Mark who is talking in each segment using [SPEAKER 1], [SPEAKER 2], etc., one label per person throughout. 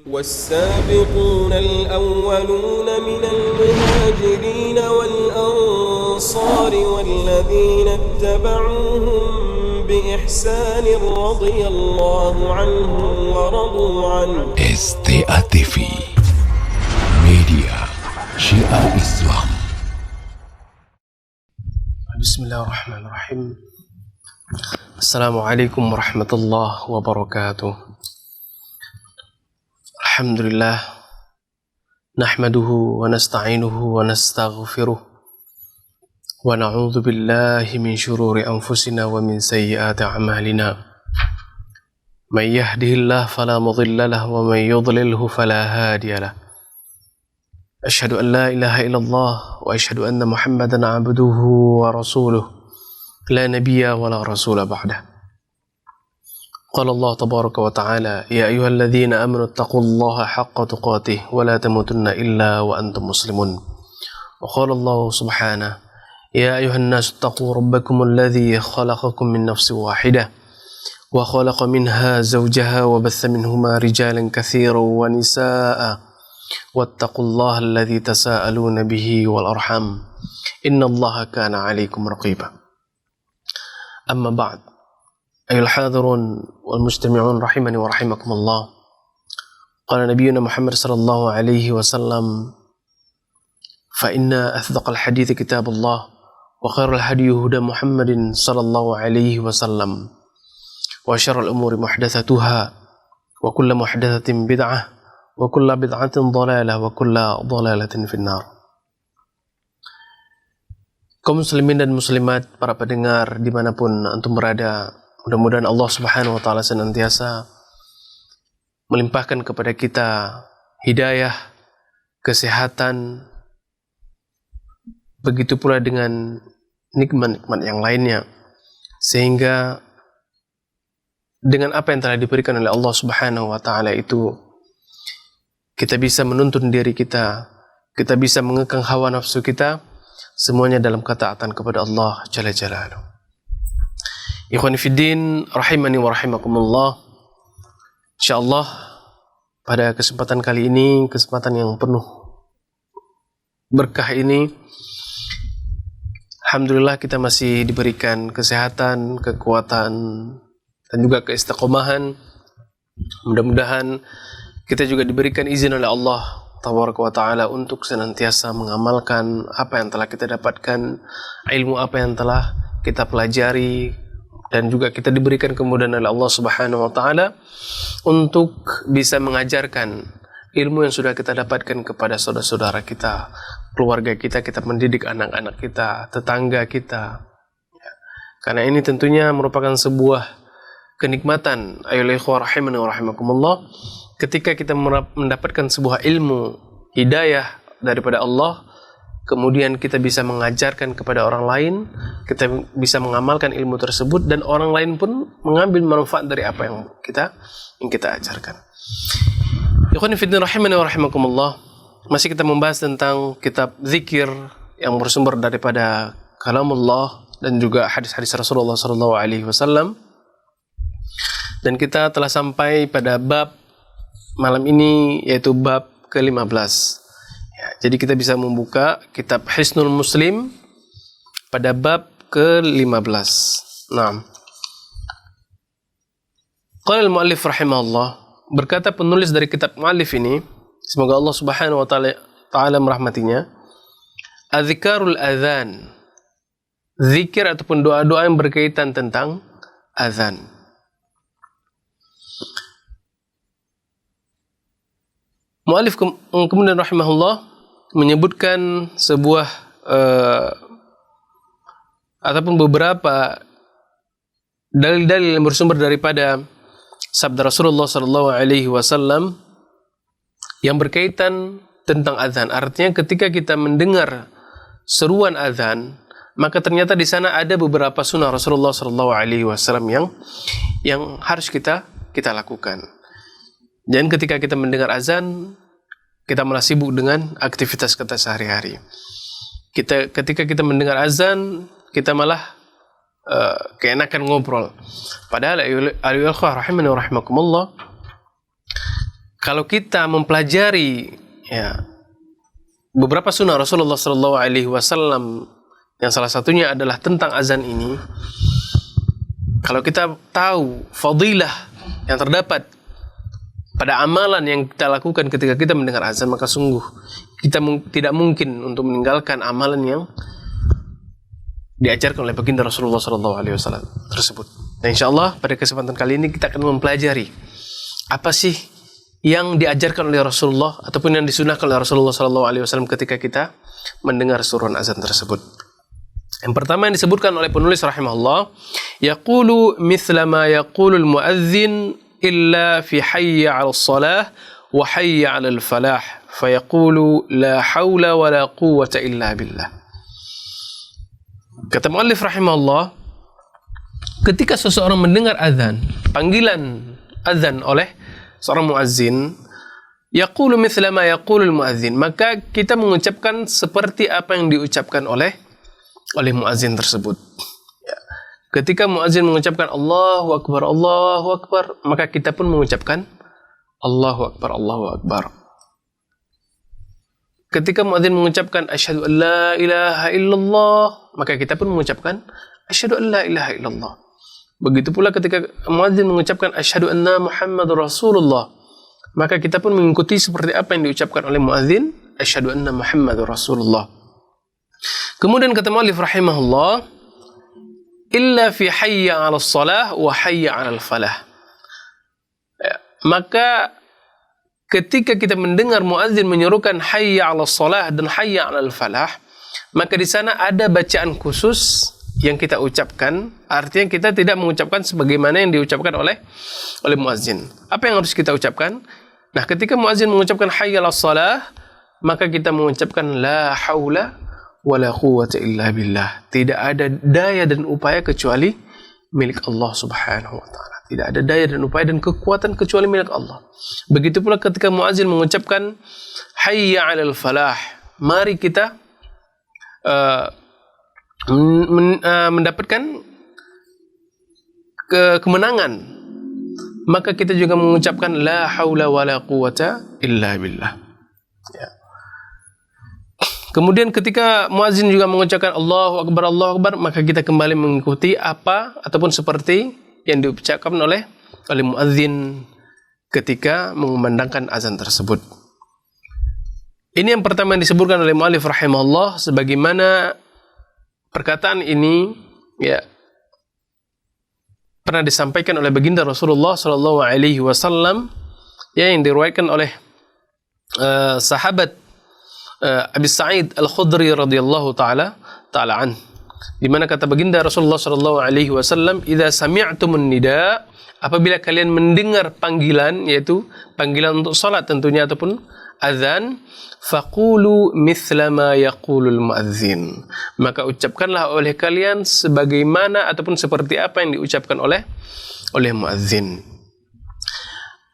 [SPEAKER 1] والسابقون الأولون من المهاجرين والأنصار والذين اتبعوهم بإحسان رضي الله عنهم ورضوا عنه.
[SPEAKER 2] STA TV Media Syiar Islam.
[SPEAKER 3] Bismillahirrahmanirrahim. Assalamualaikum warahmatullahi wabarakatuh. Alhamdulillah, nahmaduhu wa nasta'inuhu wa nastaghfiruh wa na'udzu billahi min syururi anfusina wa min sayyiati a'malina. May yahdihillahu fala mudilla lahu wa may yudlilhu fala hadiya lahu. Asyhadu an la ilaha illallah wa asyhadu anna Muhammadan 'abduhu wa rasuluh. La nabiyya wa la rasula ba'dah. Qala Allah tabaraka wa ta'ala, ya ayyuhalladzina amanu taqullaha haqqa tuqatih wa la tamutunna illa wa antum muslimun. Wa qala Allah subhanahu, ya ayyuhan nasu taqu rabbakum alladzi khalaqakum min nafsin wahidah wa khalaqa minha zawjaha wa batha minhuma rijalan katsiran wa nisaa'a wattaqullaha alladzi tasaaluna bihi wal arham innallaha kana 'alaikum raqiba. Amma ba'd. Ayuhal hadirun wal mustami'un rahimani wa rahimakumullah. Qala nabiyuna Muhammad sallallahu alaihi wasallam, fa inna asdaqal hadithi kitabullah wa khairal hadi huda Muhammadin sallallahu alaihi wasallam wa syarrul umuri muhdatsatuha wa kullu muhdatsatin bid'ah wa kullu bid'atin dhalalah wa kullu dhalalatin finnar. Kaum muslimin dan muslimat, para pendengar dimanapun antum berada, mudah-mudahan Allah subhanahu wa ta'ala senantiasa melimpahkan kepada kita hidayah, kesehatan, begitu pula dengan nikmat-nikmat yang lainnya, sehingga dengan apa yang telah diberikan oleh Allah subhanahu wa ta'ala itu, kita bisa menuntun diri kita, kita bisa mengekang hawa nafsu kita, semuanya dalam ketaatan kepada Allah Jalla Jalaluhu. Ikhwani fiddin, rahimani wa rahimakumullah. InsyaAllah pada kesempatan kali ini, kesempatan yang penuh berkah ini, alhamdulillah kita masih diberikan kesehatan, kekuatan, dan juga keistiqomahan. Mudah-mudahan kita juga diberikan izin oleh Allah Tabaraka wa ta'ala untuk senantiasa mengamalkan apa yang telah kita dapatkan, ilmu apa yang telah kita pelajari, dan juga kita diberikan kemudahan oleh Allah Subhanahu wa ta'ala untuk bisa mengajarkan ilmu yang sudah kita dapatkan kepada saudara-saudara kita, keluarga kita, kita mendidik anak-anak kita, tetangga kita. Karena ini tentunya merupakan sebuah kenikmatan, ayolah ikhwah rahimani wa rahimakumullah, ketika kita mendapatkan sebuah ilmu, hidayah daripada Allah, kemudian kita bisa mengajarkan kepada orang lain, kita bisa mengamalkan ilmu tersebut, dan orang lain pun mengambil manfaat dari apa yang kita ajarkan. Ikhwan fillah rahimani wa rahimakumullah. Masih kita membahas tentang kitab zikir yang bersumber daripada kalamullah dan juga hadis-hadis Rasulullah sallallahu alaihi wasallam. Dan kita telah sampai pada bab malam ini, yaitu bab ke-15. Ya, jadi kita bisa membuka kitab Hisnul Muslim pada bab ke-15. Nah, qala al-muallif rahimahullah, berkata penulis dari kitab muallif ini, semoga Allah Subhanahu wa ta'ala merahmatinya, adzkarul adzan, zikir ataupun doa-doa yang berkaitan tentang azan. Mu'alif kemudian rahimahullah menyebutkan sebuah ataupun beberapa dalil-dalil yang bersumber daripada sabda Rasulullah sallallahu alaihi wasallam yang berkaitan tentang azan. Artinya ketika kita mendengar seruan azan, maka ternyata di sana ada beberapa sunnah Rasulullah sallallahu alaihi wasallam yang harus kita lakukan. Dan ketika kita mendengar azan, kita malah sibuk dengan aktivitas kita sehari-hari. Ketika kita mendengar azan, kita malah keenakan ngobrol. Padahal ayyuhal rahimani wa rahimakumullah, kalau kita mempelajari ya beberapa sunnah Rasulullah Sallallahu Alaihi Wasallam, yang salah satunya adalah tentang azan ini, kalau kita tahu fadilah yang terdapat pada amalan yang kita lakukan ketika kita mendengar azan, maka sungguh kita tidak mungkin untuk meninggalkan amalan yang diajarkan oleh baginda Rasulullah Sallallahu Alaihi Wasallam tersebut. Dan insyaallah pada kesempatan kali ini kita akan mempelajari apa sih yang diajarkan oleh Rasulullah ataupun yang disunahkan oleh Rasulullah Sallallahu Alaihi Wasallam ketika kita mendengar suruhan azan tersebut. Yang pertama yang disebutkan oleh penulis rahimahullah, yaqulu mithla ma yaqulul muadzin illa fi hayya 'alal shalah wa hayya 'alal falah, fayaqulu la haula wa la quwwata illa billah. Kata muallif rahimahullah, ketika seseorang mendengar azan, panggilan azan oleh seorang muazzin, yaqulu mithla ma yaqulul muazzin, maka kita mengucapkan seperti apa yang diucapkan oleh muazzin tersebut. Ya. Ketika muazzin mengucapkan Allahu Akbar, maka kita pun mengucapkan Allahu Akbar, Allahu Akbar. Ketika muazzin mengucapkan asyhadu an la ilaha illallah, maka kita pun mengucapkan asyhadu an la ilaha illallah. Begitu pula ketika muadzin mengucapkan asyhadu anna Muhammadur Rasulullah, maka kita pun mengikuti seperti apa yang diucapkan oleh muadzin, asyhadu anna Muhammadur Rasulullah. Kemudian kata muallif rahimahullah, illa fi hayya 'alas shalah wa hayya 'alal falah. Ya, maka ketika kita mendengar muadzin menyerukan hayya 'alas shalah dan hayya 'alal falah, maka di sana ada bacaan khusus yang kita ucapkan, artinya kita tidak mengucapkan sebagaimana yang diucapkan oleh muazzin. Apa yang harus kita ucapkan? Nah, ketika muazzin mengucapkan hayya 'alas shalah, maka kita mengucapkan la haula wala quwwata illa billah. Tidak ada daya dan upaya kecuali milik Allah Subhanahu wa taala. Tidak ada daya dan upaya dan kekuatan kecuali milik Allah. Begitu pula ketika muazzin mengucapkan hayya 'alal falah, mari kita mendapatkan kemenangan, maka kita juga mengucapkan la haula wala quwwata illa billah. Ya. Kemudian ketika muazzin juga mengucapkan Allahu Akbar, maka kita kembali mengikuti apa ataupun seperti yang diucapkan oleh muazzin ketika mengumandangkan azan tersebut. Ini yang pertama yang disebutkan oleh muallif rahimahullah, sebagaimana perkataan ini ya pernah disampaikan oleh baginda Rasulullah Sallallahu Alaihi Wasallam, ya, yang diriwayatkan oleh sahabat Abi Sa'id Al-Khudri radhiyallahu taala an, di mana kata baginda Rasulullah Sallallahu Alaihi Wasallam, idza sami'tumun nida, apabila kalian mendengar panggilan, yaitu panggilan untuk salat tentunya ataupun azan, faqulu mithla ma yaqulul muazzin, maka ucapkanlah oleh kalian sebagaimana ataupun seperti apa yang diucapkan oleh muazzin.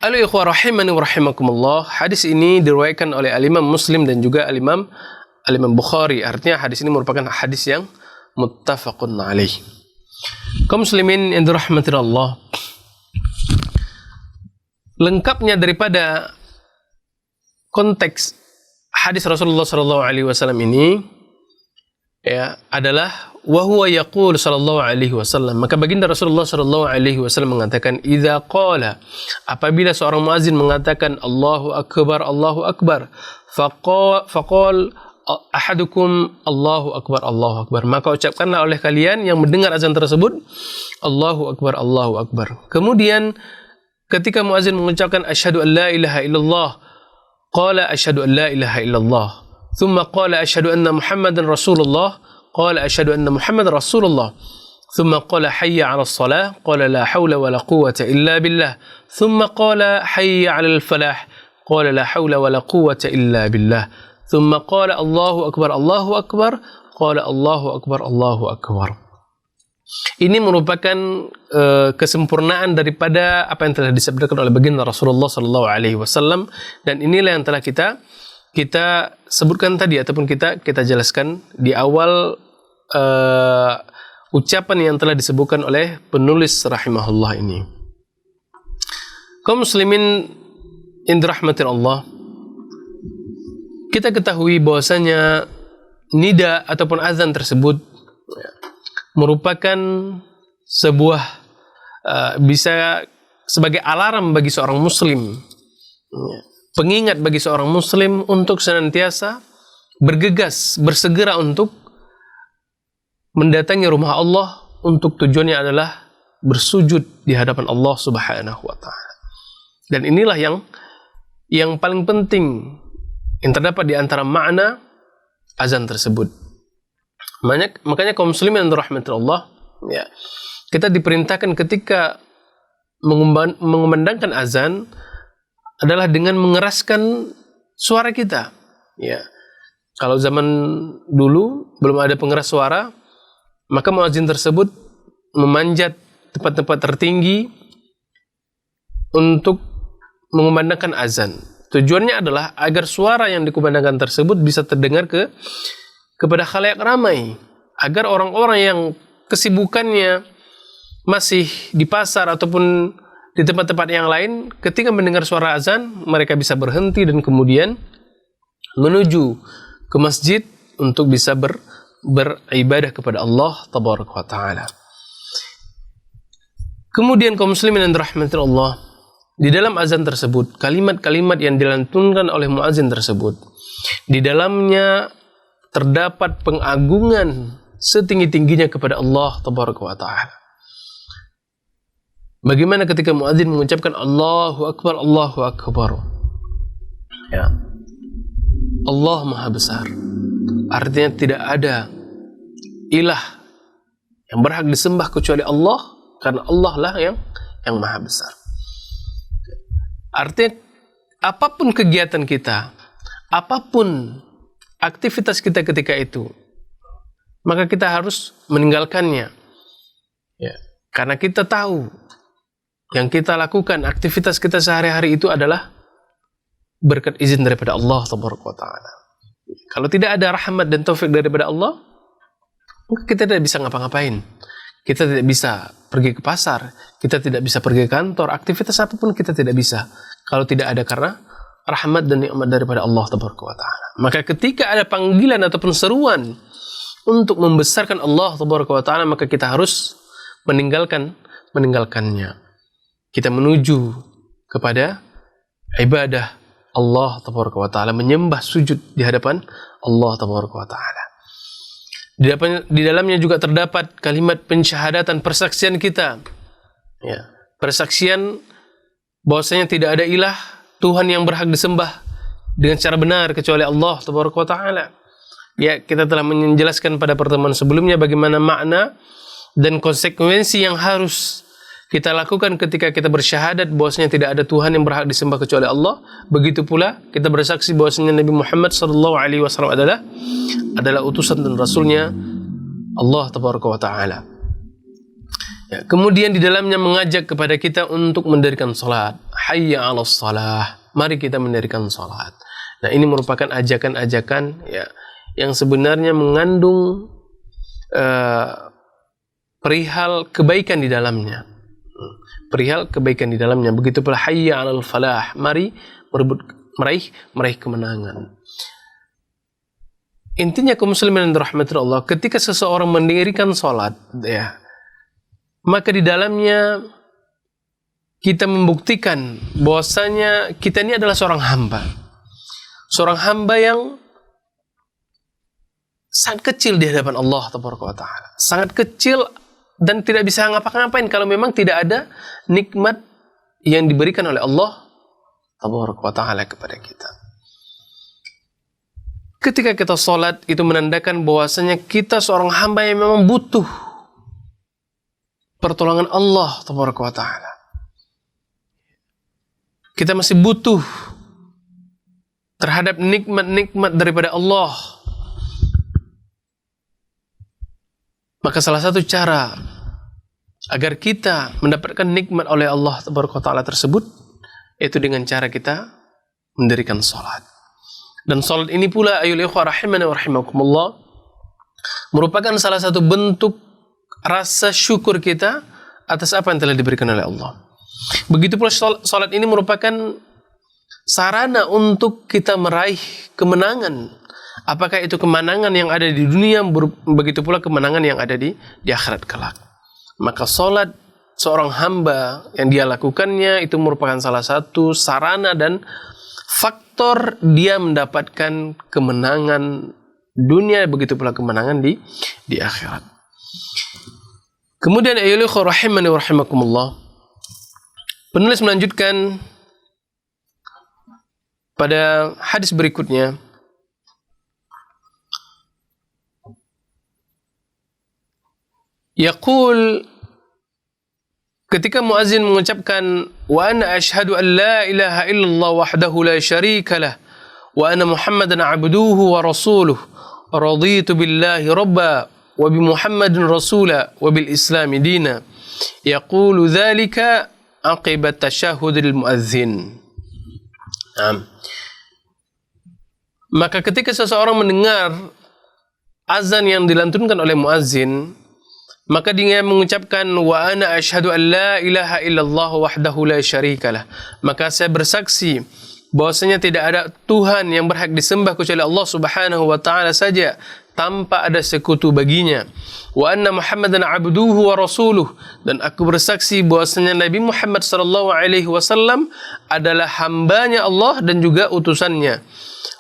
[SPEAKER 3] Al-ikhwah rahimani wa rahimakumullah, hadis ini diriwayatkan oleh al-Imam Muslim dan juga al-Imam Bukhari. Artinya hadis ini merupakan hadis yang muttafaqun alaih. Kaum muslimin yang dirahmati Allah, lengkapnya daripada konteks hadis Rasulullah Sallallahu Alaihi Wasallam ini ya adalah wa huwa yaqul sallallahu alaihi wasallam, maka baginda Rasulullah Sallallahu Alaihi Wasallam mengatakan, idza qala, apabila seorang muazzin mengatakan Allahu akbar, faqal ahadukum Allahu akbar, maka ucapkanlah oleh kalian yang mendengar azan tersebut Allahu akbar. Kemudian ketika muazzin mengucapkan asyhadu an la ilaha illallah, qala asyhadu an la ilaha illallah, thumma qala asyhadu anna Muhammadan Rasulullah, qala asyhadu anna Muhammadan Rasulullah, thumma qala hayya 'alas shalah, qala la haula wala quwwata illa billah, thumma qala hayya 'alal falah, qala la haula wala quwwata illa billah, thumma qala Allahu akbar, qala Allahu akbar. Ini merupakan kesempurnaan daripada apa yang telah disabdakan oleh baginda Rasulullah Sallallahu Alaihi Wasallam, dan inilah yang telah kita sebutkan tadi ataupun kita jelaskan di awal ucapan yang telah disebutkan oleh penulis rahimahullah ini. Kaum muslimin yang dirahmati Allah, kita ketahui bahwasanya nida ataupun azan tersebut merupakan sebuah bisa sebagai alarm bagi seorang muslim, pengingat bagi seorang muslim untuk senantiasa bergegas, bersegera untuk mendatangi rumah Allah, untuk tujuannya adalah bersujud di hadapan Allah Subhanahu wa taala. Dan inilah yang paling penting yang terdapat di antara makna azan tersebut. Makanya kaum muslimin yang dirahmati Allah, ya, kita diperintahkan ketika mengumandangkan azan adalah dengan mengeraskan suara kita. Ya. Kalau zaman dulu belum ada pengeras suara, maka muadzin tersebut memanjat tempat-tempat tertinggi untuk mengumandangkan azan. Tujuannya adalah agar suara yang dikumandangkan tersebut bisa terdengar kepada khalayak ramai, agar orang-orang yang kesibukannya masih di pasar ataupun di tempat-tempat yang lain, ketika mendengar suara azan, mereka bisa berhenti dan kemudian menuju ke masjid untuk bisa beribadah kepada Allah Tabaraka wa Ta'ala. Kemudian kaum muslimin yang dirahmati Allah, di dalam azan tersebut, kalimat-kalimat yang dilantunkan oleh muazin tersebut, di dalamnya terdapat pengagungan setinggi-tingginya kepada Allah Tabaraka wa Ta'ala. Bagaimana ketika muadzin mengucapkan Allahu Akbar, Allahu Akbar. Ya. Allah Maha Besar. Artinya tidak ada ilah yang berhak disembah kecuali Allah, karena Allah lah yang Maha Besar. Artinya apapun kegiatan kita, apapun aktivitas kita ketika itu, maka kita harus meninggalkannya. Ya. Karena kita tahu yang kita lakukan, aktivitas kita sehari-hari itu adalah berkat izin daripada Allah Subhanahu wa Ta'ala. Kalau tidak ada rahmat dan taufik daripada Allah, maka kita tidak bisa ngapa-ngapain. Kita tidak bisa pergi ke pasar, kita tidak bisa pergi ke kantor, aktivitas apapun kita tidak bisa kalau tidak ada karena rahmat dan nikmat daripada Allah Subhanahu wa Ta'ala. Maka ketika ada panggilan ataupun seruan untuk membesarkan Allah Subhanahu wa Ta'ala, maka kita harus meninggalkannya. Kita menuju kepada ibadah Allah Tabaraka wa Ta'ala, menyembah sujud di hadapan Allah Tabaraka wa Ta'ala. Di dalamnya juga terdapat kalimat pensyahadatan, persaksian kita. Ya, persaksian bahwasanya tidak ada ilah, Tuhan yang berhak disembah dengan cara benar kecuali Allah Tabaraka wa Ta'ala. Ya, kita telah menjelaskan pada pertemuan sebelumnya bagaimana makna dan konsekuensi yang harus kita lakukan ketika kita bersyahadat bahwasanya tidak ada Tuhan yang berhak disembah kecuali Allah. Begitu pula kita bersaksi bahwasanya Nabi Muhammad sallallahu alaihi wasallam adalah utusan dan rasulnya Allah Tabaraka wa Ta'ala. Ya, kemudian di dalamnya mengajak kepada kita untuk mendirikan salat. Hayya 'alas shalah. Mari kita mendirikan salat. Nah, ini merupakan ajakan-ajakan ya yang sebenarnya mengandung perihal kebaikan di dalamnya. Begitu pula hayya 'alal falah, mari meraih kemenangan. Intinya kaum muslimin yang dirahmati Allah, ketika seseorang mendirikan salat ya, maka di dalamnya kita membuktikan bahwasanya kita ini adalah seorang hamba yang sangat kecil di hadapan Allah Tabaraka wa Ta'ala, sangat kecil dan tidak bisa ngapa-ngapain kalau memang tidak ada nikmat yang diberikan oleh Allah Tabaraka wa Ta'ala kepada kita. Ketika kita sholat, itu menandakan bahwasanya kita seorang hamba yang memang butuh pertolongan Allah Tabaraka wa Ta'ala. Kita masih butuh terhadap nikmat-nikmat daripada Allah. Maka salah satu cara agar kita mendapatkan nikmat oleh Allah Taala tersebut, yaitu dengan cara kita mendirikan salat. Dan salat ini pula ayol ikhwah rahimani wa rahimakumullah, merupakan salah satu bentuk rasa syukur kita atas apa yang telah diberikan oleh Allah. Begitu pula salat ini merupakan sarana untuk kita meraih kemenangan. Apakah itu kemenangan yang ada di dunia, begitu pula kemenangan yang ada di akhirat kelak. Maka salat seorang hamba yang dia lakukannya itu merupakan salah satu sarana dan faktor dia mendapatkan kemenangan dunia, begitu pula kemenangan di akhirat. Kemudian ayyuhal ikhwah rahimani wa rahimakumullah, penulis melanjutkan pada hadis berikutnya, yaqul, ketika muazzin mengucapkan wa ana asyhadu an la ilaha illallah wahdahu la syarika lah wa anna muhammadan abduhu wa rasuluh raditu billahi rabba wa bi muhammadin rasula wa bil islami dina, yaqulu dhalika aqiba tasyahudil muazzin. Maka ketika seseorang mendengar azan yang dilantunkan oleh muazzin, maka dia mengucapkan wa ana asyhadu an la ilaha illallah wahdahu la syarikalah, maka saya bersaksi bahwasanya tidak ada Tuhan yang berhak disembah kecuali Allah Subhanahu wa taala saja, tanpa ada sekutu baginya. Wa anna Muhammadan abduhu wa rasuluh, dan aku bersaksi bahwasanya Nabi Muhammad sallallahu alaihi wasallam adalah hambanya Allah dan juga utusannya.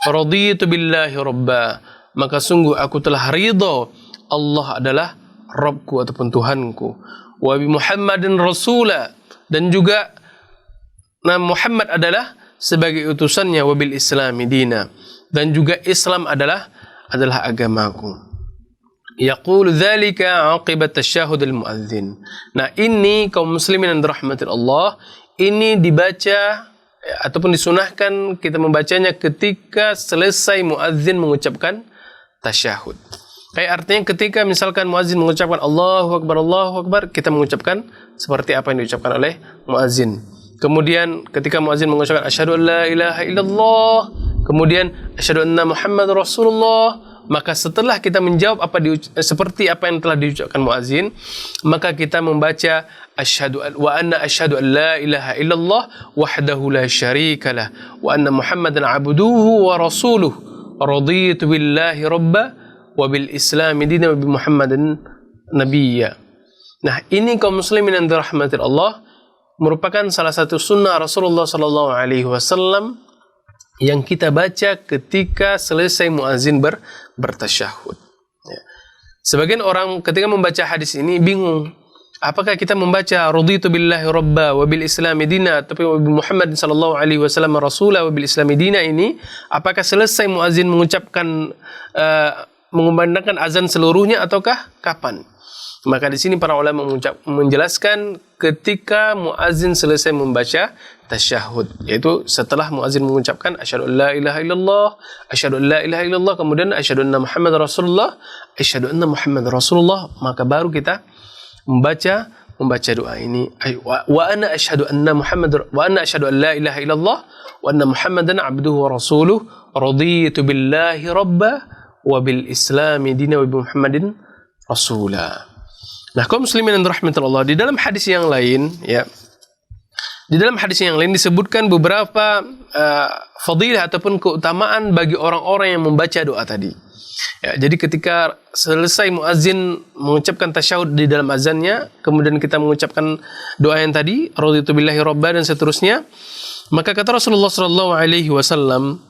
[SPEAKER 3] Raditu billahi rabba, maka sungguh aku telah ridha Allah adalah Rabbku ataupun Tuhanku. Wa bi Muhammadin rasula, dan juga Muhammad adalah sebagai utusannya. Wa bil islami dina, dan juga Islam adalah agamaku. Yaqulu dzalika aqibat tasyahudil muazzin. Nah, ini kaum muslimin yang dirahmati Allah, ini dibaca ataupun disunahkan kita membacanya ketika selesai muazzin mengucapkan tasyahud. Kayak artinya ketika misalkan muazzin mengucapkan Allahu Akbar, kita mengucapkan seperti apa yang diucapkan oleh muazzin. Kemudian ketika muazzin mengucapkan asyhadu an la ilaha illallah, kemudian asyhadu anna Muhammad Rasulullah, maka setelah kita menjawab seperti apa yang telah diucapkan muazzin, maka kita membaca wa anna asyhadu an la ilaha illallah wahdahu la syarikalah wa anna Muhammadan abduhu wa rasuluh raditu billahi rabba wa bil islami dina wa bi Muhammadin nabiyya. Nah, ini kaum muslimin yang dirahmati Allah, merupakan salah satu sunnah Rasulullah sallallahu alaihi wasallam yang kita baca ketika selesai muazzin bertasyahud. Ya. Sebagian orang ketika membaca hadis ini bingung, apakah kita membaca raditu billahi rabba wa bil islami dina tapi wa bi Muhammad sallallahu alaihi wasallam rasula wa bil islami dina ini, apakah selesai muazzin mengucapkan mengumandangkan azan seluruhnya ataukah kapan? Maka di sini para ulama menjelaskan ketika muazzin selesai membaca tasyahud, yaitu setelah muazzin mengucapkan asyhadu an la ilaha illallah, asyhadu an la ilaha illallah, kemudian asyhadu anna Muhammad Rasulullah, asyhadu anna Muhammad Rasulullah, maka baru kita membaca doa ini, wa ana asyhadu anna Muhammad wa ana asyhadu an la ilaha illallah wa anna Muhammadan abduhu wa rasuluh raditu billahi rabba wa bil islami dina wa bi Muhammadin rasula. Nah, kaum muslimin yang dirahmati Allah, di dalam hadis yang lain, ya, di dalam hadis yang lain disebutkan beberapa fadilah ataupun keutamaan bagi orang-orang yang membaca doa tadi. Ya, jadi ketika selesai muazzin mengucapkan tasyahud di dalam azannya, kemudian kita mengucapkan doa yang tadi, raditu billahi rabba dan seterusnya, maka kata Rasulullah sallallahu alaihi wasallam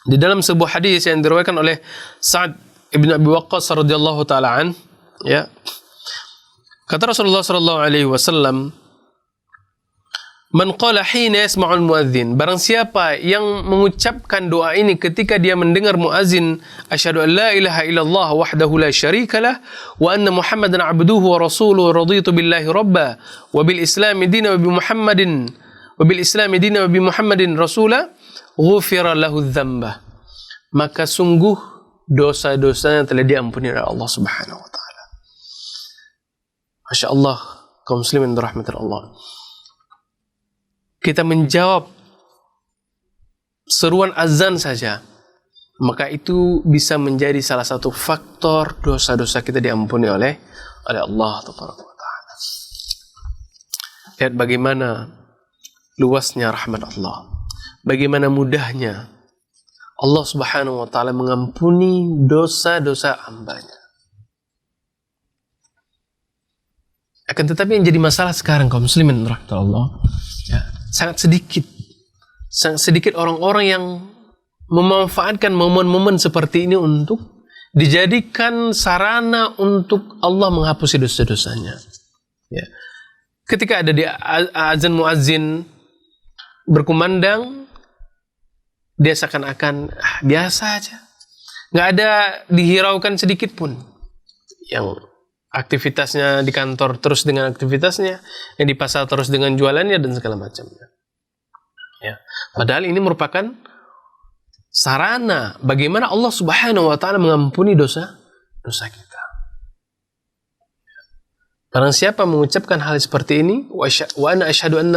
[SPEAKER 3] di dalam sebuah hadis yang diriwayatkan oleh Sa'ad ibn Abi Waqqas radhiyallahu taala an, ya, kata Rasulullah sallallahu alaihi wasallam, man qala hina yasma'ul muadzin, barang siapa yang mengucapkan doa ini ketika dia mendengar muazzin, asyhadu an la ilaha illallah wahdahu la syarikalah wa anna Muhammadan abduhu wa rasuluhu raditu billahi rabba wa bil islami dina wa bi Muhammadin wa bil islami dina wa bi Muhammadin rasula ghufira lahu dzamba, maka sungguh dosa-dosanya telah diampuni oleh Allah Subhanahu wa taala. Masya Allah, kaum muslimin dirahmati Allah. Kita menjawab seruan azan saja, maka itu bisa menjadi salah satu faktor dosa-dosa kita diampuni oleh Allah Taala. Lihat bagaimana luasnya rahmat Allah. bagaimana mudahnya Allah Subhanahu wa taala mengampuni dosa-dosa hambanya. Akan tetapi yang jadi masalah sekarang kaum muslimin rahmatullah, ya, sangat sedikit orang-orang yang memanfaatkan momen-momen seperti ini untuk dijadikan sarana untuk Allah menghapusi dosa-dosanya. Ya. Ketika ada di azan muazzin berkumandang, dia seakan-akan biasa aja, nggak ada dihiraukan sedikit pun. Yang aktivitasnya di kantor terus dengan aktivitasnya, yang di pasar terus dengan jualannya dan segala macamnya. Ya. Padahal ini merupakan sarana bagaimana Allah Subhanahu wa taala mengampuni dosa kita. Barang siapa mengucapkan hal seperti ini, wa ana asyhadu an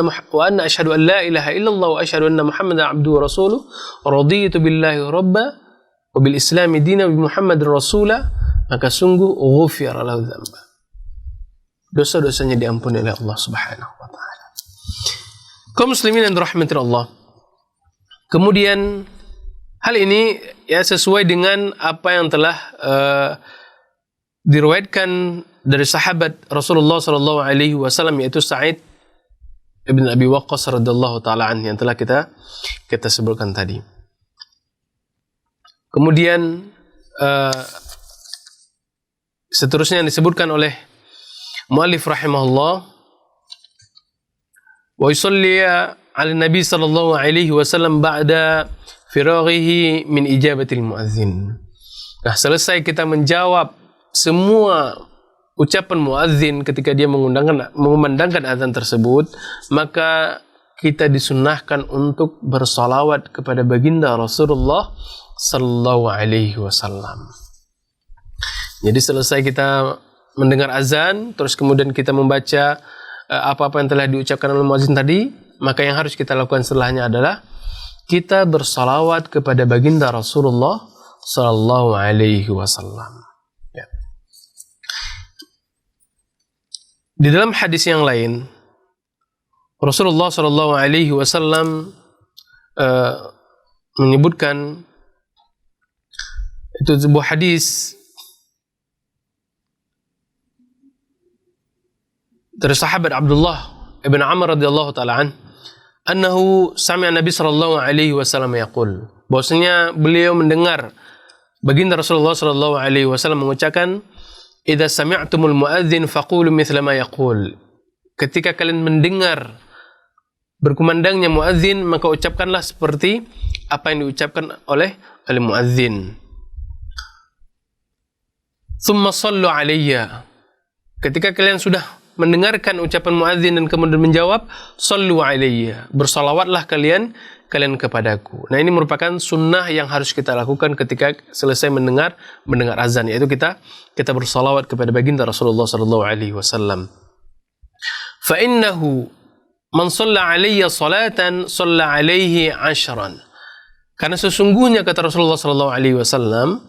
[SPEAKER 3] la ilaha illallah wa asyhadu anna Muhammadan abduhu wa rasuluh, raditu billahi rabba wa bil islami dinan wa bi Muhammadin rasula, maka sungguh ghufira lahu dzamba. Dosa-dosanya diampuni oleh Allah Subhanahu wa taala. Kaum muslimin yang dirahmati Allah. Kemudian hal ini ya sesuai dengan apa yang telah diriwayatkan dari sahabat Rasulullah sallallahu alaihi wasallam, yaitu Sa'id ibn Abi Waqqas radhiyallahu taala anhu yang telah kita sebutkan tadi. Kemudian seterusnya yang disebutkan oleh muallif rahimahullah, wa yusalli 'ala nabi sallallahu alaihi wasallam ba'da firaghihi min ijabatil muadzin. Nah, selesai kita menjawab semua ucapan muadzin ketika dia mengumandangkan azan tersebut, maka kita disunnahkan untuk bersalawat kepada baginda Rasulullah sallallahu alaihi wasallam. Jadi selesai kita mendengar azan, terus kemudian kita membaca apa-apa yang telah diucapkan oleh muadzin tadi, maka yang harus kita lakukan setelahnya adalah kita bersalawat kepada baginda Rasulullah sallallahu alaihi wasallam. Ya. Di dalam hadis yang lain, Rasulullah sallallahu alaihi wasallam menyebutkan, itu sebuah hadis dari sahabat Abdullah ibn Amr radhiyallahu taala annahu sami'a Nabi sallallahu alaihi wasallam yaqul, bahwasanya beliau mendengar baginda Rasulullah sallallahu alaihi wasallam mengucapkan, idza sami'tumul muadzin faqulu mithla ma yaqul, ketika kalian mendengar berkumandangnya muadzin, maka ucapkanlah seperti apa yang diucapkan oleh muadzin. Tsumma shallu alayya, ketika kalian sudah mendengarkan ucapan muadzin dan kemudian menjawab, sallu alayya, bersalawatlah kalian kepadaku. Nah, ini merupakan sunnah yang harus kita lakukan ketika selesai mendengar azan, yaitu kita bersalawat kepada baginda Rasulullah sallallahu alaihi wasallam. Fa innahu man shalla alayya salatan shalla alaihi 'ashran. Karena sesungguhnya kata Rasulullah sallallahu alaihi wasallam,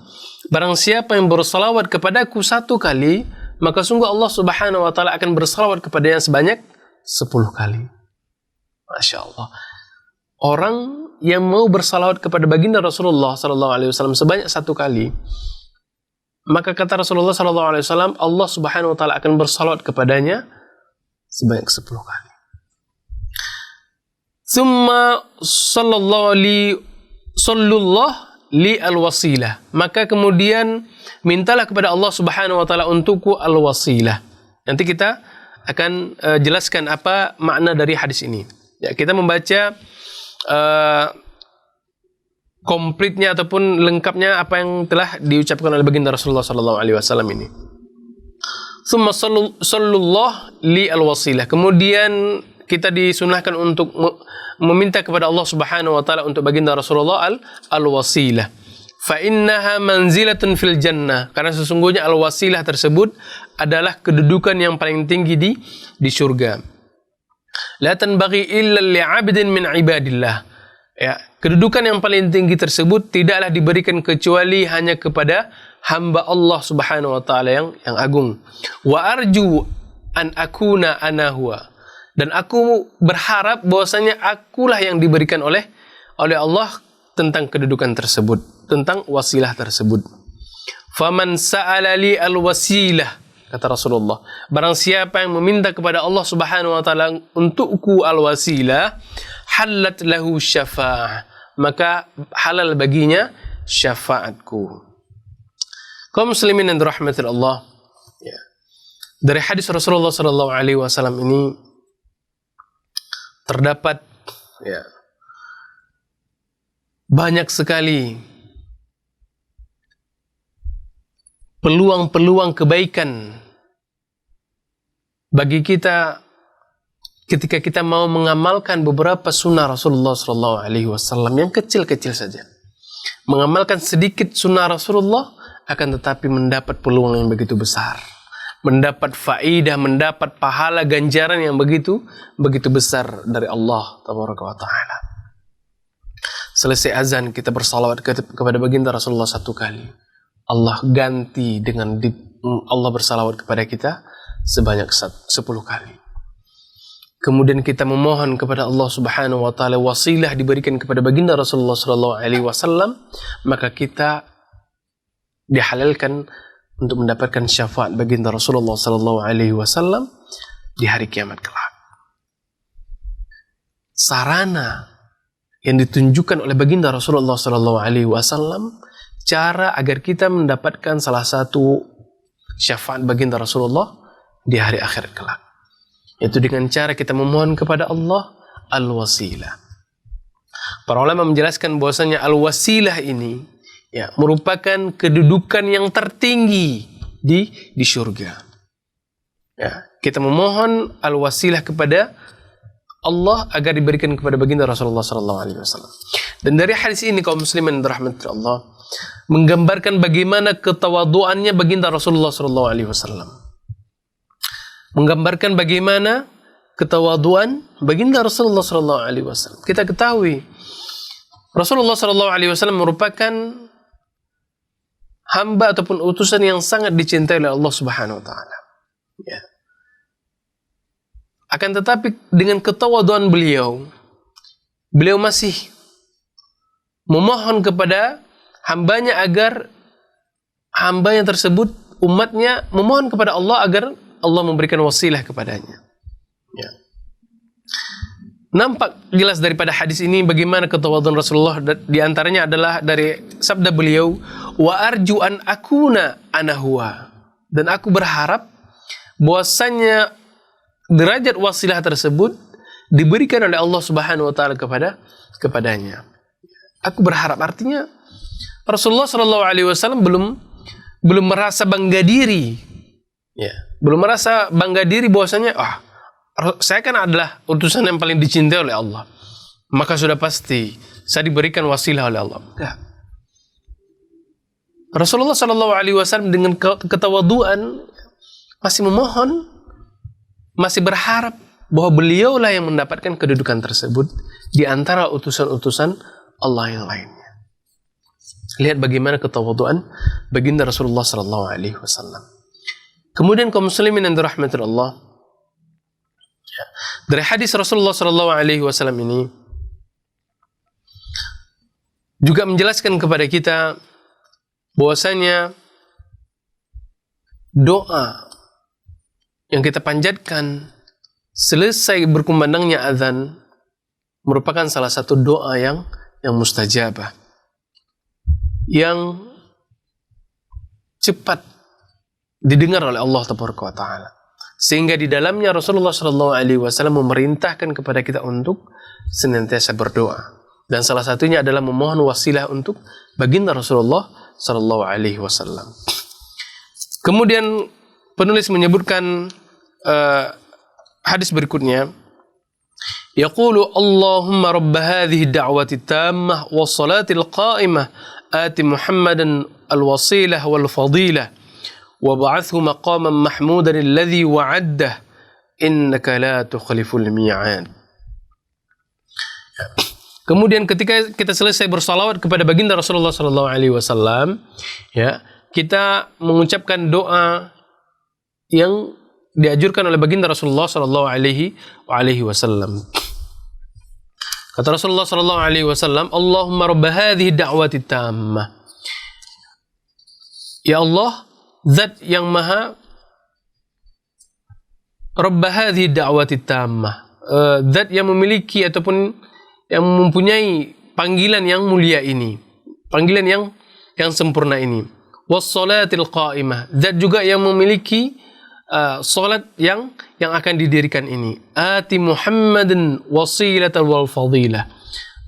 [SPEAKER 3] barang siapa yang bersalawat kepadaku satu kali, maka sungguh Allah Subhanahu wa taala akan bersalawat kepadanya sebanyak 10 kali. Masya Allah. Orang yang mau bersalawat kepada baginda Rasulullah sallallahu alaihi wasallam sebanyak 1 kali, maka kata Rasulullah sallallahu alaihi wasallam, Allah Subhanahu wa taala akan bersalawat kepadanya sebanyak 10 kali. Tsumma sallallahu li al-wasilah, maka kemudian mintalah kepada Allah Subhanahu wa taala untukku al-wasilah. Nanti kita akan jelaskan apa makna dari hadis ini. Ya, kita membaca komplitnya ataupun lengkapnya apa yang telah diucapkan oleh baginda Rasulullah sallallahu alaihi wasallam ini. Tsumma sallallahu li al-wasilah. Kemudian kita disunahkan untuk meminta kepada Allah Subhanahu wa taala untuk baginda Rasulullah al-wasilah. Fa innaha manzilatun fil jannah, karena sesungguhnya al-wasilah tersebut adalah kedudukan yang paling tinggi di surga. La tanbaghi illa li'abdin min ibadillah. Ya, kedudukan yang paling tinggi tersebut tidaklah diberikan kecuali hanya kepada hamba Allah Subhanahu wa taala yang agung. Wa arju an akuna ana huwa. Dan aku berharap bahwasanya akulah yang diberikan oleh oleh Allah tentang kedudukan tersebut, tentang wasilah tersebut. Faman sa'ala li al-wasilah, kata Rasulullah, barang siapa yang meminta kepada Allah Subhanahu wa taala untukku al-wasilah, halat lahu syafa'ah, maka halal baginya syafaatku. Kaum muslimin yang dirahmati Allah, ya. Dari hadis Rasulullah sallallahu alaihi wasallam ini terdapat, ya, banyak sekali peluang-peluang kebaikan bagi kita ketika kita mau mengamalkan beberapa sunnah Rasulullah sallallahu alaihi wasallam yang kecil-kecil saja. Mengamalkan sedikit sunnah Rasulullah akan tetapi mendapat peluang yang begitu besar. Mendapat faidah, mendapat pahala ganjaran yang begitu besar dari Allah tabaraka wa taala. Selesai azan kita bersalawat kepada baginda Rasulullah 1 kali. Allah ganti dengan Allah bersalawat kepada kita sebanyak 10 kali. Kemudian kita memohon kepada Allah Subhanahu wa taala wasilah diberikan kepada baginda Rasulullah sallallahu alaihi wasallam, maka kita dihalalkan untuk mendapatkan syafaat baginda Rasulullah sallallahu alaihi wasallam di hari kiamat kelak. Sarana yang ditunjukkan oleh baginda Rasulullah sallallahu alaihi wasallam, cara agar kita mendapatkan salah satu syafaat baginda Rasulullah di hari akhirat kelak, yaitu dengan cara kita memohon kepada Allah al-wasilah. Para ulama menjelaskan bahwasanya al-wasilah ini, ya, merupakan kedudukan yang tertinggi di surga. Ya, kita memohon al-wasilah kepada Allah agar diberikan kepada baginda Rasulullah sallallahu alaihi wasallam. Dan dari hadis ini kaum muslimin dirahmati Allah menggambarkan bagaimana ketawaduannya baginda Rasulullah sallallahu alaihi wasallam. Menggambarkan bagaimana ketawaduan baginda Rasulullah sallallahu alaihi wasallam. Kita ketahui Rasulullah sallallahu alaihi wasallam merupakan hamba ataupun utusan yang sangat dicintai oleh Allah Subhanahu wa taala. Ya. Akan tetapi dengan ketawaduan beliau masih memohon kepada hambanya agar hambanya tersebut, umatnya, memohon kepada Allah agar Allah memberikan wasilah kepadanya. Ya. Nampak jelas daripada hadis ini bagaimana ketawaduan Rasulullah. Di antaranya adalah dari sabda beliau, wa arju an akuna ana huwa, dan aku berharap bahwasanya derajat wasilah tersebut diberikan oleh Allah Subhanahu wa taala kepadanya. Aku berharap, artinya Rasulullah sallallahu alaihi wasallam belum merasa bangga diri. Ya, belum merasa bangga diri bahwasanya saya kan adalah utusan yang paling dicintai oleh Allah, maka sudah pasti saya diberikan wasilah oleh Allah. Enggak. Rasulullah sallallahu alaihi wasallam dengan ketawaduan masih memohon, masih berharap bahwa beliaulah yang mendapatkan kedudukan tersebut di antara utusan-utusan Allah yang lainnya. Lihat bagaimana ketawaduan baginda Rasulullah sallallahu alaihi wasallam. Kemudian kaum muslimin yang dirahmati Allah, dari hadis Rasulullah sallallahu alaihi wasallam ini juga menjelaskan kepada kita bahwasanya doa yang kita panjatkan selesai berkumandangnya azan merupakan salah satu doa yang mustajabah, yang cepat didengar oleh Allah Taala. Sehingga di dalamnya Rasulullah sallallahu alaihi wasallam memerintahkan kepada kita untuk senantiasa berdoa. Dan salah satunya adalah memohon wasilah untuk baginda Rasulullah sallallahu alaihi wasallam. Kemudian penulis menyebutkan hadis berikutnya, yaqulu Allahumma rabb hadhihi da'wati tammah was salatil qa'imah ati Muhammadan al-wasilah wal fadilah wa ba'athhu maqaman mahmudan alladhi wa'addah innaka la tukhliful mi'ad. Kemudian ketika kita selesai bersalawat kepada baginda Rasulullah sallallahu alaihi wasallam, ya, kita mengucapkan doa yang diajurkan oleh baginda Rasulullah sallallahu alaihi wasallam. Kata Rasulullah sallallahu alaihi wasallam, Allahumma rabb hadhihi da'wati tammah. Ya Allah, zat yang maha rabb hadhihi da'wati tammah, zat yang memiliki ataupun yang mempunyai panggilan yang mulia ini, panggilan yang sempurna ini. Was-salatil qa'imah, zat juga yang memiliki salat yang akan didirikan ini. Ati Muhammadin wasilatan wal fadilah,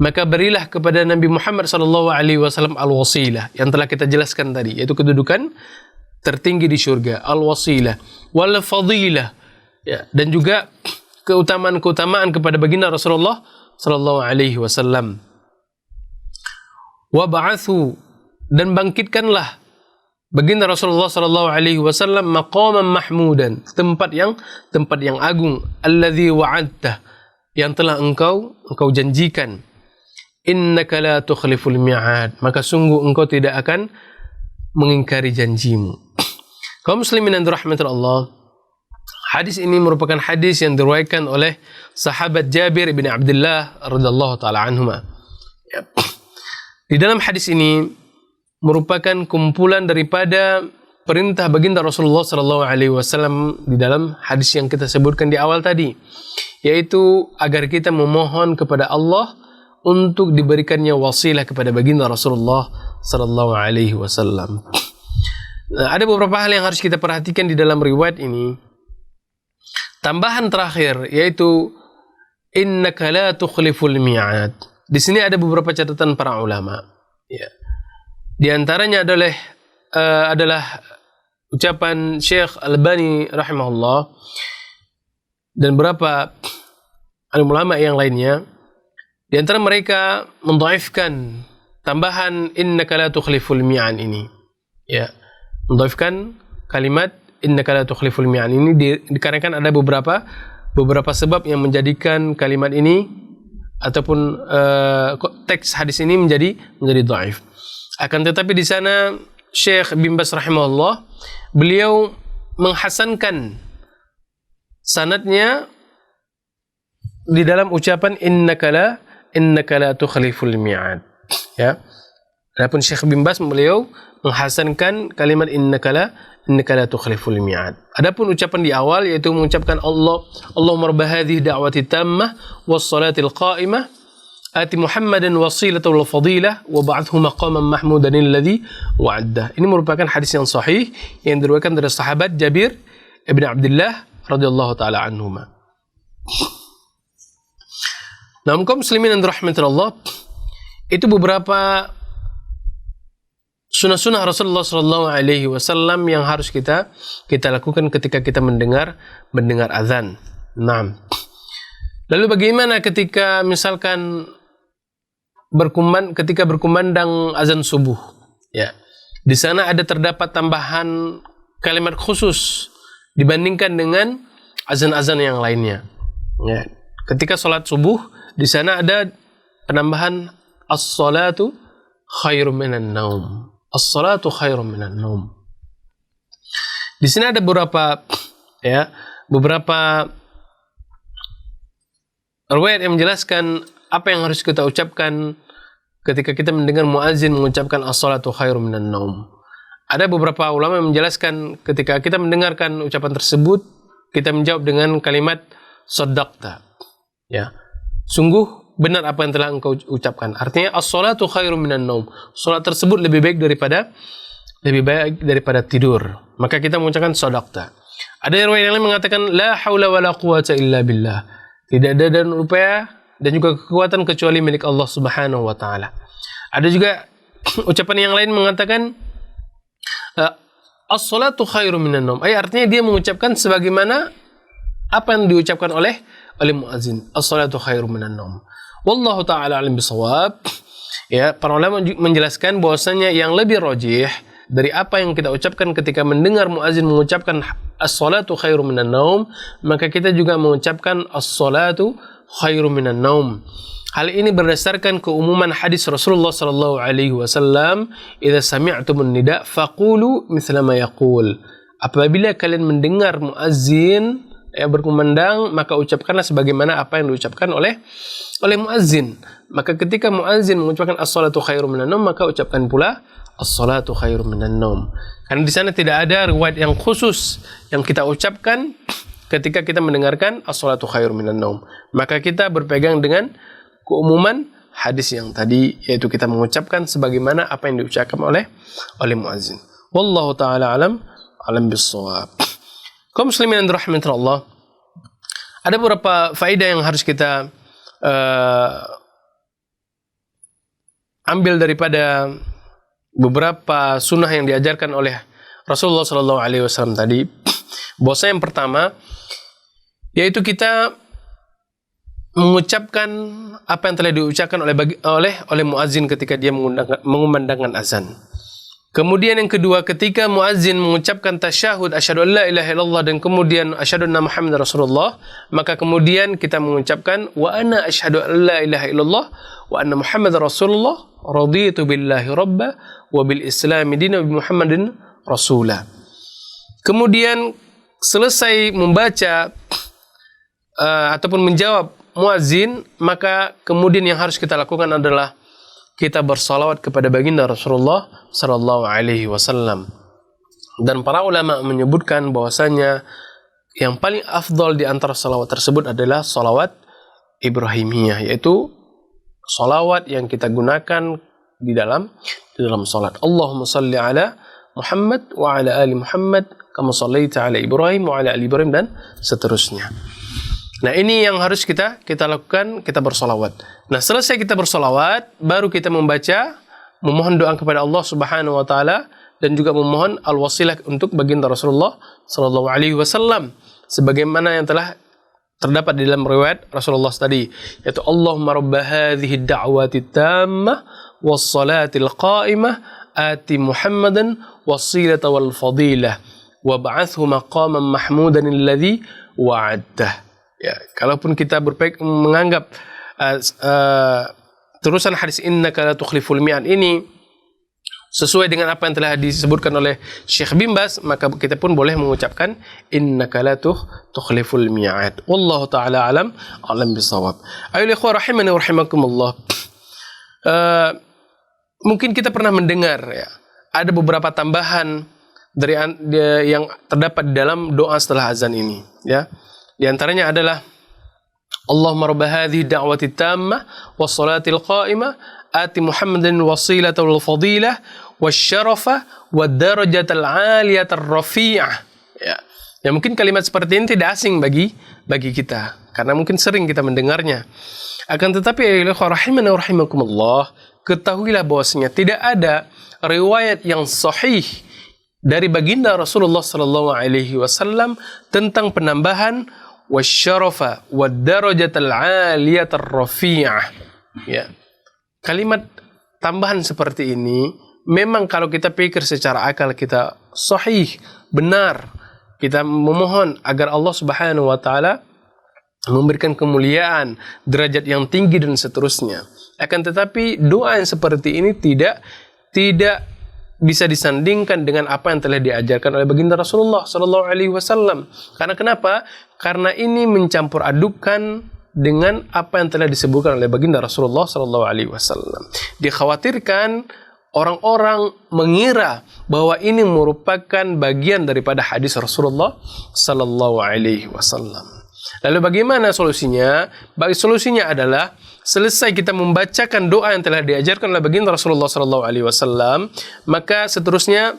[SPEAKER 3] maka berilah kepada Nabi Muhammad sallallahu alaihi wasallam al-wasilah yang telah kita jelaskan tadi, yaitu kedudukan tertinggi di syurga, al-wasilah wal fadilah, ya, dan juga keutamaan-keutamaan kepada baginda Rasulullah sallallahu alaihi wasallam. Wa ba'athu, dan bangkitkanlah baginda Rasulullah sallallahu alaihi wasallam maqaman mahmudan, tempat yang agung, alladzi wa'adta, yang telah engkau janjikan. Innaka la tukhliful mi'ad, maka sungguh engkau tidak akan mengingkari janjimu. Kaum muslimin yang dirahmati Allah, hadis ini merupakan hadis yang diriwayatkan oleh sahabat Jabir bin Abdullah radhiyallahu taala anhuma. Di dalam hadis ini merupakan kumpulan daripada perintah baginda Rasulullah sallallahu alaihi wasallam di dalam hadis yang kita sebutkan di awal tadi, yaitu agar kita memohon kepada Allah untuk diberikannya wasilah kepada baginda Rasulullah sallallahu alaihi wasallam. Nah, ada beberapa hal yang harus kita perhatikan di dalam riwayat ini. Tambahan terakhir yaitu innaka la tukhliful mi'ad. Di sini ada beberapa catatan para ulama. Ya. Di antaranya adalah ucapan Syekh Al-Albani rahimahullah dan beberapa ulama yang lainnya. Di antara mereka mendhaifkan tambahan innaka la tukhliful mi'an ini. Ya, mendhaifkan kalimat innaka la tukhliful mi'an ini dikarenakan ada beberapa sebab yang menjadikan kalimat ini ataupun teks hadis ini menjadi dhaif. Akan tetapi di sana Syekh bin Baz rahimahullah, beliau menghasankan sanadnya di dalam ucapan innaka la tukhliful mi'ad. Ya. Adapun Syekh bin Baz beliau menghasankan kalimat innaka la tukhliful mi'ad. Adapun ucapan di awal yaitu mengucapkan Allahumma rabb hadhihi da'wati tammah was salatil qa'imah ati Muhammadan wasilatan wal fadilah wa ba'athu maqaman mahmudan alladhi wa'addah. Ini merupakan hadis yang sahih yang diriwayatkan dari sahabat Jabir bin Abdullah radhiyallahu taala anhuma. Nah, kaum muslimin yang dirahmati Allah, itu beberapa sunnah-sunnah Rasulullah sallallahu alaihi wasallam yang harus kita lakukan ketika kita mendengar azan. Naam. Lalu bagaimana ketika misalkan ketika berkumandang azan subuh? Ya. Di sana ada terdapat tambahan kalimat khusus dibandingkan dengan azan-azan yang lainnya. Ya. Ketika salat subuh di sana ada penambahan as-salatu khairum minan naum. As-salatu khairum minan naum. Di sini ada beberapa riwayat yang menjelaskan apa yang harus kita ucapkan ketika kita mendengar muazin mengucapkan as-salatu khairum minan naum. Ada beberapa ulama yang menjelaskan ketika kita mendengarkan ucapan tersebut, kita menjawab dengan kalimat sadaqta. Ya. Sungguh benar apa yang telah engkau ucapkan. Artinya as-salatu khairum minan naum. Salat tersebut lebih baik daripada tidur. Maka kita mengucapkan sadaqta. Ada riwayat yang lain mengatakan la haula wala quwata illa billah. Tidak ada dan upaya dan juga kekuatan kecuali milik Allah Subhanahu wa taala. Ada juga ucapan yang lain mengatakan as-salatu khairum minan naum. Artinya dia mengucapkan sebagaimana apa yang diucapkan oleh muazin. As-salatu khairum minan naum. Wallahu taala alim bisawab. Ya, para ulama menjelaskan bahwasanya yang lebih rajih dari apa yang kita ucapkan ketika mendengar muazin mengucapkan as-salatu khairum minan naum, maka kita juga mengucapkan as-salatu khairum minan naum. Hal ini berdasarkan keumuman hadis Rasulullah sallallahu alaihi wasallam, "Idza sami'tumun nida' faqulu mithla ma yaqul." Apabila kalian mendengar muazin berkumandang, maka ucapkanlah sebagaimana apa yang diucapkan oleh muazzin. Maka ketika muazzin mengucapkan as-salatu khairum minan naum, maka ucapkan pula as-salatu khairum minan naum. Karena di sana tidak ada riwayat yang khusus yang kita ucapkan ketika kita mendengarkan as-salatu khairum minan naum. Maka kita berpegang dengan keumuman hadis yang tadi, yaitu kita mengucapkan sebagaimana apa yang diucapkan oleh muazzin. Wallahu taala alam bissawab. Kaum muslimin yang dirahmati Allah, ada beberapa faedah yang harus kita ambil daripada beberapa sunnah yang diajarkan oleh Rasulullah SAW tadi. Bahwa yang pertama, yaitu kita mengucapkan apa yang telah diucapkan oleh muazzin ketika dia mengumandangkan azan. Kemudian yang kedua, ketika muazzin mengucapkan tasyahud asyhadu an la ilaha illallah dan kemudian asyhadu anna muhammadar rasulullah, maka kemudian kita mengucapkan wa ana asyhadu an la ilaha illallah wa anna muhammadar rasulullah raditu billahi rabba wa bil islami dinan wa bi muhammadin rasula. Kemudian selesai membaca ataupun menjawab muazzin, maka kemudian yang harus kita lakukan adalah kita bersalawat kepada baginda Rasulullah sallallahu alaihi wasallam. Dan para ulama menyebutkan bahwasanya yang paling afdal di antara salawat tersebut adalah salawat Ibrahimiyah, yaitu salawat yang kita gunakan di dalam salat. Allahumma salli ala Muhammad wa ala ali Muhammad kama shallaita ala Ibrahim wa ala ali Ibrahim, dan seterusnya. Nah, ini yang harus kita lakukan, kita bersolawat. Nah, selesai kita bersolawat, baru kita memohon doa kepada Allah Subhanahu wa taala dan juga memohon al-wasilah untuk baginda Rasulullah sallallahu alaihi wasallam sebagaimana yang telah terdapat di dalam riwayat Rasulullah tadi, yaitu Allahumma rabb hadhihi ad-da'wati tammah was-salatil qa'imah ati Muhammadan wasilata wal fadilah wa ba'athhu maqaman mahmudan alladhi wa'adtah. Ya, kalaupun kita menganggap terusan hadis innaka la tukhliful mi'ad ini sesuai dengan apa yang telah disebutkan oleh Syekh bin Baz, maka kita pun boleh mengucapkan innaka la tukhliful mi'ad. Wallahu taala alam bisawab. Ayolah ikhwah rahimani wa rahimakumullah. Mungkin kita pernah mendengar ya, ada beberapa tambahan dari yang terdapat di dalam doa setelah azan ini, ya. Di antaranya adalah Allahumma rabb hadhihi da'wati tammah was salatil qa'imah ati Muhammadan wasilata wal fadilah wasyarafa wad darajatal 'aliyatar rafi'ah. Ya. Ya, mungkin kalimat seperti ini tidak asing bagi kita karena mungkin sering kita mendengarnya. Akan tetapi ya rahimani wa rahimakumullah, ketahuilah bahwasanya tidak ada riwayat yang sahih dari baginda Rasulullah sallallahu alaihi wasallam tentang penambahan wasyarafa wad darajatal 'aliyatar rafi'ah. Ya. Kalimat tambahan seperti ini memang kalau kita pikir secara akal kita sahih, benar. Kita memohon agar Allah Subhanahu wa taala memberikan kemuliaan, derajat yang tinggi dan seterusnya. Akan tetapi doa yang seperti ini tidak bisa disandingkan dengan apa yang telah diajarkan oleh baginda Rasulullah sallallahu alaihi wasallam. Karena kenapa? Karena ini mencampur adukan dengan apa yang telah disebutkan oleh baginda Rasulullah sallallahu alaihi wasallam. Dikhawatirkan orang-orang mengira bahwa ini merupakan bagian daripada hadis Rasulullah sallallahu alaihi wasallam. Lalu bagaimana solusinya? Solusinya adalah selesai kita membacakan doa yang telah diajarkan oleh baginda Rasulullah sallallahu alaihi wasallam, maka seterusnya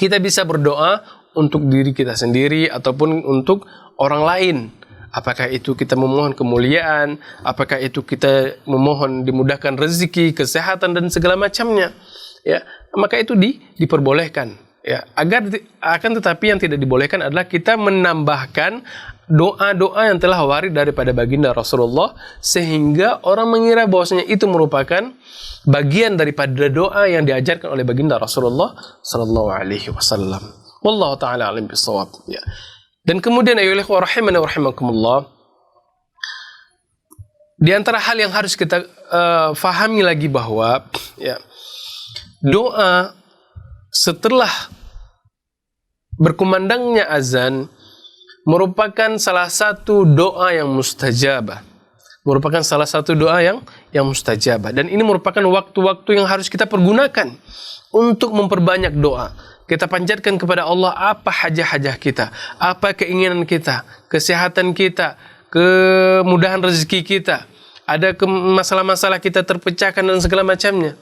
[SPEAKER 3] kita bisa berdoa untuk diri kita sendiri ataupun untuk orang lain. Apakah itu kita memohon kemuliaan, apakah itu kita memohon dimudahkan rezeki, kesehatan dan segala macamnya. Ya, maka itu diperbolehkan. Ya, akan tetapi yang tidak dibolehkan adalah kita menambahkan doa-doa yang telah warid daripada baginda Rasulullah sehingga orang mengira bahwasanya itu merupakan bagian daripada doa yang diajarkan oleh baginda Rasulullah sallallahu alaihi wasallam. Wallahu taala alim bisawab. Ya. Dan kemudian ayolah rahimani wa rahimakumullah, di antara hal yang harus kita fahami lagi bahwa ya, doa setelah berkumandangnya azan merupakan salah satu doa yang mustajabah. Merupakan salah satu doa yang mustajabah. Dan ini merupakan waktu-waktu yang harus kita pergunakan untuk memperbanyak doa. Kita panjatkan kepada Allah apa hajah-hajah kita, apa keinginan kita, kesehatan kita, kemudahan rezeki kita, ada masalah-masalah kita terpecahkan dan segala macamnya.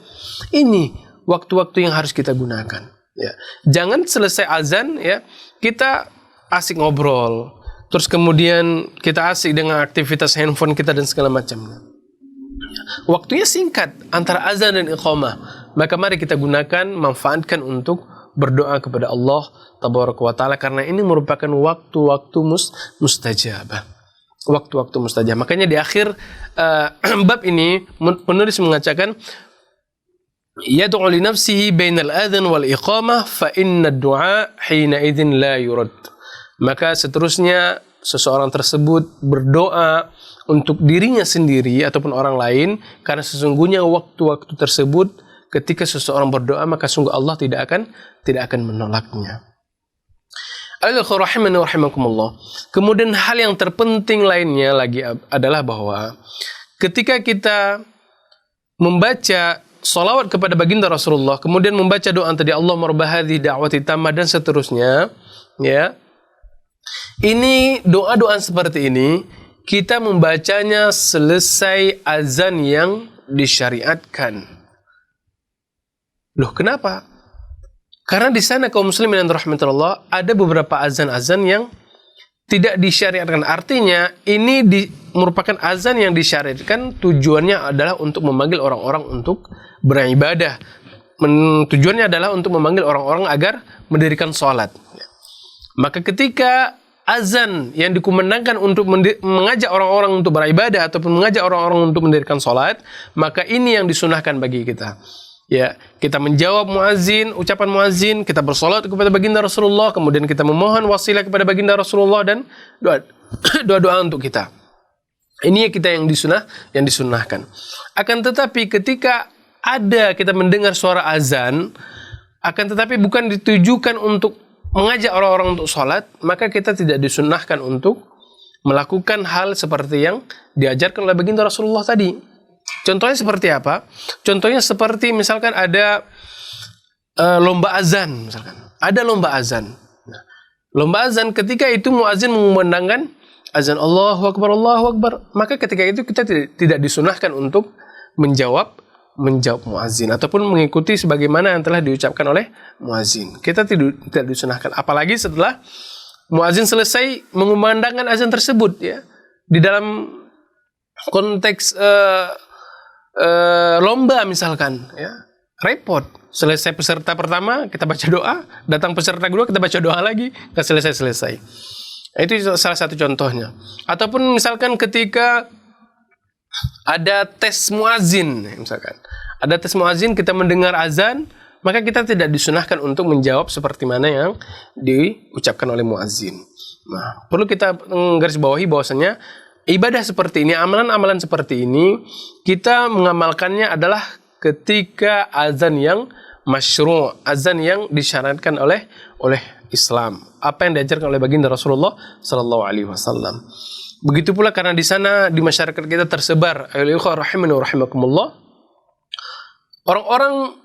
[SPEAKER 3] Ini waktu-waktu yang harus kita gunakan. Ya. Jangan selesai azan ya kita asik ngobrol. Terus kemudian kita asik dengan aktivitas handphone kita dan segala macamnya. Waktunya singkat antara azan dan iqamah. Maka mari kita gunakan, manfaatkan untuk berdoa kepada Allah Tabaraka wa Ta'ala. Karena ini merupakan waktu-waktu mustajabah. Waktu-waktu mustajabah. Makanya di akhir bab ini penulis mengatakan, yad'u li nafsihi bainal adhan wal iqamah fa inna ad-du'a hina idzin la yurad. Maka seterusnya seseorang tersebut berdoa untuk dirinya sendiri ataupun orang lain, karena sesungguhnya waktu-waktu tersebut ketika seseorang berdoa maka sungguh Allah tidak akan menolaknya. Kemudian hal yang terpenting lainnya lagi adalah bahwa ketika kita membaca salawat kepada baginda Rasulullah, kemudian membaca doa tadi Allahumma rabb hadhihi da'wati tammah dan seterusnya, ya. Ini doa-doa seperti ini kita membacanya selesai azan yang disyariatkan. Loh, kenapa? Karena di sana kaum muslimin yang dirahmati Allah ada beberapa azan-azan yang tidak disyariatkan. Artinya ini merupakan azan yang disyariatkan, tujuannya adalah untuk memanggil orang-orang untuk beribadah. Tujuannya adalah untuk memanggil orang-orang agar mendirikan sholat. Maka ketika azan yang dikumandangkan untuk mengajak orang-orang untuk beribadah ataupun mengajak orang-orang untuk mendirikan sholat, maka ini yang disunahkan bagi kita. Ya, kita menjawab muazzin, ucapan muazzin, kita bersolat kepada baginda Rasulullah, kemudian kita memohon wasilah kepada baginda Rasulullah dan doa-doa untuk kita. Ini kita yang disunahkan. Akan tetapi ketika kita mendengar suara azan, akan tetapi bukan ditujukan untuk mengajak orang-orang untuk sholat, maka kita tidak disunahkan untuk melakukan hal seperti yang diajarkan oleh baginda Rasulullah tadi. Contohnya seperti apa? Contohnya seperti misalkan ada lomba azan, misalkan. Ada lomba azan. Nah, lomba azan ketika itu muazin mengumandangkan azan Allahu Akbar, Allahu Akbar. Maka ketika itu kita tidak disunahkan untuk menjawab muazin ataupun mengikuti sebagaimana yang telah diucapkan oleh muazin. Kita tidak disunahkan. Apalagi setelah muazin selesai mengumandangkan azan tersebut, ya, di dalam konteks lomba misalkan, ya, repot. Selesai peserta pertama kita baca doa, datang peserta kedua kita baca doa lagi, nggak selesai. Itu salah satu contohnya. Ataupun misalkan ketika ada tes muazin, misalkan ada tes muazin, kita mendengar azan, maka kita tidak disunahkan untuk menjawab seperti mana yang diucapkan oleh muazin. Nah, perlu kita garis bawahi bahwasanya ibadah seperti ini, amalan-amalan seperti ini, kita mengamalkannya adalah ketika azan yang masyru', azan yang disyaratkan oleh Islam. Apa yang diajarkan oleh baginda Rasulullah sallallahu alaihi wasallam. Begitu pula karena di sana di masyarakat kita tersebar, rahimani wa rahimakumullah, orang-orang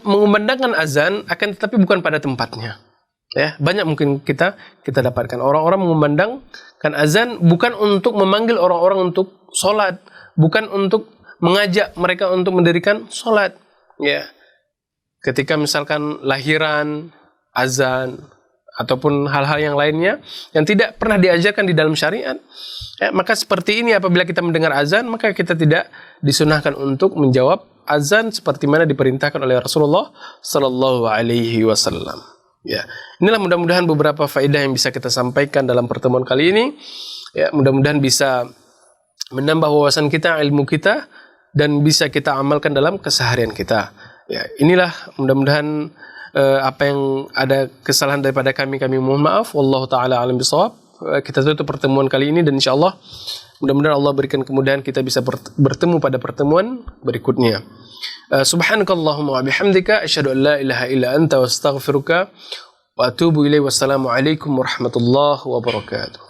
[SPEAKER 3] mengumandangkan azan akan tetapi bukan pada tempatnya. Ya, banyak mungkin kita dapatkan orang-orang mengumandangkan azan bukan untuk memanggil orang-orang untuk sholat, bukan untuk mengajak mereka untuk mendirikan sholat. Ya, ketika misalkan lahiran, azan, ataupun hal-hal yang lainnya yang tidak pernah diajarkan di dalam syariat, ya, maka seperti ini apabila kita mendengar azan maka kita tidak disunahkan untuk menjawab azan seperti mana diperintahkan oleh Rasulullah sallallahu alaihi wasallam. Ya, inilah mudah-mudahan beberapa faedah yang bisa kita sampaikan dalam pertemuan kali ini. Ya, mudah-mudahan bisa menambah wawasan kita, ilmu kita, dan bisa kita amalkan dalam keseharian kita. Ya, inilah mudah-mudahan apa yang ada kesalahan daripada kami mohon maaf. Wallahu taala alam bisawab. Kita tutup pertemuan kali ini dan insyaallah mudah-mudahan Allah berikan kemudahan kita bisa bertemu pada pertemuan berikutnya. Subhanakallahumma wa bihamdika asyhadu an la ilaha illa anta wa astaghfiruka wa atubu ilaih. Wassalamualaikum warahmatullahi wabarakatuh.